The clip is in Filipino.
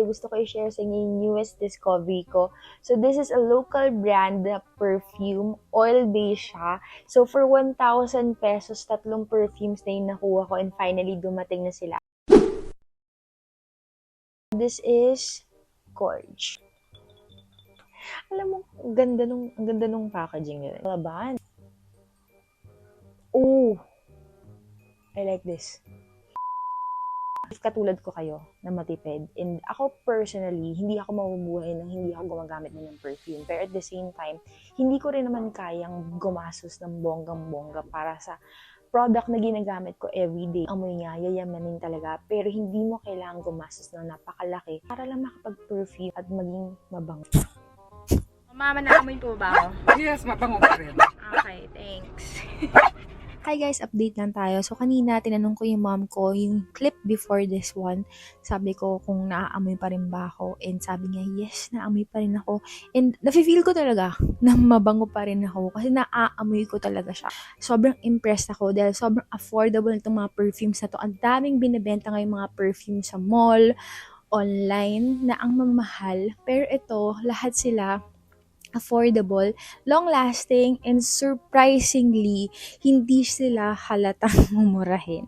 Gusto ko i-share sa inyo yung newest discovery ko. So, this is a local brand na perfume. Oil-based siya. So, for 1,000 pesos, 3 perfumes na yung nakuha ko and finally dumating na sila. This is Gorge. Alam mo, ang ganda nung packaging nila. Laban. Oh, I like this. If katulad ko kayo na matipid, and ako personally, hindi ako mabubuhay nang hindi ako gumagamit ng perfume. Pero at the same time, hindi ko rin naman kayang gumasos ng bonggang-bongga para sa product na ginagamit ko everyday. Amoy niya, yayamanin talaga. Pero hindi mo kailangan gumasos ng napakalaki para lang makapag-perfume at maging mabango. Mama, naamoy po ba ako? Yes, mabango pa rin. Okay, thanks. Hi guys, update lang tayo. So kanina tinanong ko yung mom ko yung clip before this one. Sabi ko kung naaamoy pa rin ba ako. And sabi niya, yes, naamoy pa rin ako. And nafe-feel ko talaga na mabango pa rin ako kasi naaamoy ko talaga siya. Sobrang impressed ako dahil sobrang affordable itong mga perfumes na to. Ang daming binibenta ngayong mga perfume sa mall, online, na ang mamahal. Pero ito, lahat sila affordable, long-lasting, and surprisingly, hindi sila halatang mumurahin.